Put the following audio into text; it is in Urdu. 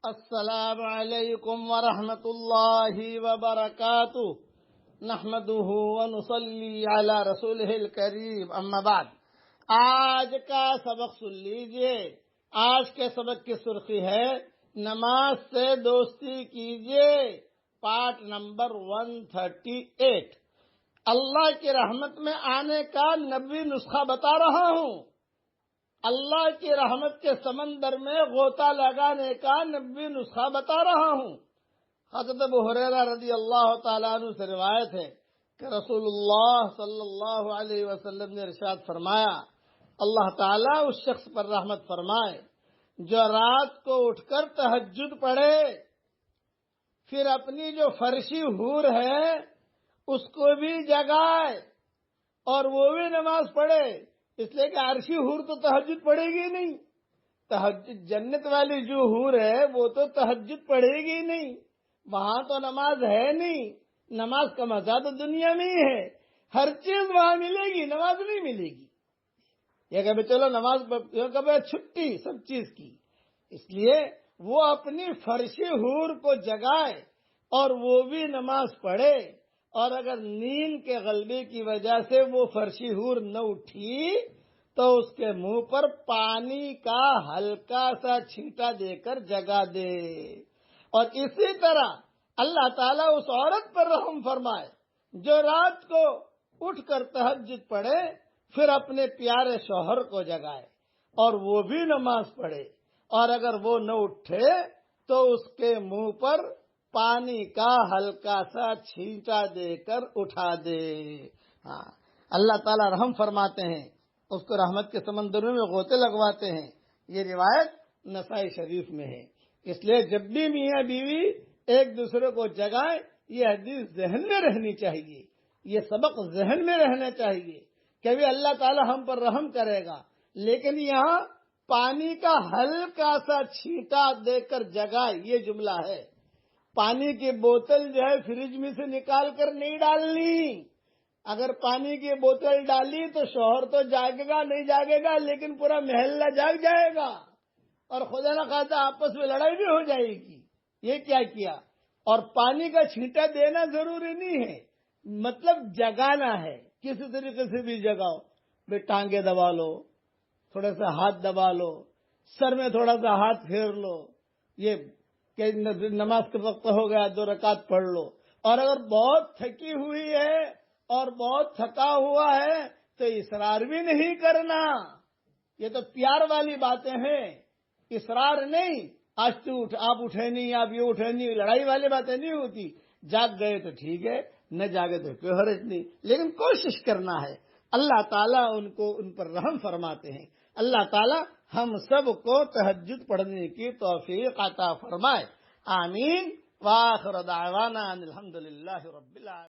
السلام علیکم ورحمۃ اللہ وبرکاتہ نحمده ونصلی علی رسولہ الکریم اما بعد۔ آج کا سبق سن لیجئے۔ آج کے سبق کی سرخی ہے نماز سے دوستی کیجئے، پارٹ نمبر 138۔ اللہ کی رحمت میں آنے کا 90 نسخہ بتا رہا ہوں۔ اللہ کی رحمت کے سمندر میں غوطہ لگانے کا 90 نسخہ بتا رہا ہوں۔ حضرت ابو ہریرہ رضی اللہ تعالیٰ عنہ سے روایت ہے کہ رسول اللہ صلی اللہ علیہ وسلم نے ارشاد فرمایا، اللہ تعالیٰ اس شخص پر رحمت فرمائے جو رات کو اٹھ کر تہجد پڑھے، پھر اپنی جو فرشی حور ہے اس کو بھی جگائے اور وہ بھی نماز پڑھے، اس لیے کہ عرشی حور تو تہجد پڑھے گی نہیں۔ تہجد جنت والی جو حور ہے وہ تو تہجد پڑھے گی نہیں، وہاں تو نماز ہے نہیں۔ نماز کا مزہ تو دنیا میں ہی ہے، ہر چیز وہاں ملے گی، نماز نہیں ملے گی۔ یہ کہ چلو نماز کبھی چھٹی سب چیز کی، اس لیے وہ اپنی فرشی حور کو جگائے اور وہ بھی نماز پڑھے، اور اگر نیند کے غلبے کی وجہ سے وہ فرشی حور نہ اٹھی تو اس کے منہ پر پانی کا ہلکا سا چھینٹا دے کر جگا دے۔ اور اسی طرح اللہ تعالیٰ اس عورت پر رحم فرمائے جو رات کو اٹھ کر تہجد پڑھے، پھر اپنے پیارے شوہر کو جگائے اور وہ بھی نماز پڑھے، اور اگر وہ نہ اٹھے تو اس کے منہ پر پانی کا ہلکا سا چھینٹا دے کر اٹھا دے۔ ہاں، اللہ تعالیٰ رحم فرماتے ہیں، اس کو رحمت کے سمندروں میں غوطے لگواتے ہیں۔ یہ روایت نسائی شریف میں ہے۔ اس لیے جب بھی میاں بیوی ایک دوسرے کو جگائیں، یہ حدیث ذہن میں رہنی چاہیے، یہ سبق ذہن میں رہنا چاہیے کہ بھی اللہ تعالیٰ ہم پر رحم کرے گا، لیکن یہاں پانی کا ہلکا سا چھینٹا دے کر جگائے، یہ جملہ ہے۔ پانی کی بوتل جو ہے فریج میں سے نکال کر نہیں ڈالنی۔ اگر پانی کی بوتل ڈالی تو شوہر تو جاگے گا نہیں جاگے گا، لیکن پورا محلہ جاگ جائے گا، اور خدا نہ خواستہ آپس میں لڑائی بھی ہو جائے گی۔ یہ کیا کیا؟ اور پانی کا چھینٹا دینا ضروری نہیں ہے، مطلب جگانا ہے، کسی طریقے سے بھی جگاؤ۔ بھئی ٹانگیں دبا لو، تھوڑا سا ہاتھ دبا لو، سر میں تھوڑا سا ہاتھ پھیر لو، یہ کہ نماز کے وقت ہو گیا 2 رکعت پڑھ لو۔ اور اگر بہت تھکی ہوئی ہے اور بہت تھکا ہوا ہے تو اصرار بھی نہیں کرنا۔ یہ تو پیار والی باتیں ہیں، اصرار نہیں۔ آج تو آپ اٹھے نہیں، آپ یہ اٹھے نہیں، لڑائی والی باتیں نہیں ہوتی۔ جاگ گئے تو ٹھیک ہے، نہ جاگے تو کوئی حرج نہیں، لیکن کوشش کرنا ہے۔ اللہ تعالیٰ ان پر رحم فرماتے ہیں۔ اللہ تعالیٰ ہم سب کو تہجد پڑھنے کی توفیق عطا فرمائے، آمین۔ وآخر دعوانا ان الحمدللہ رب العالمین۔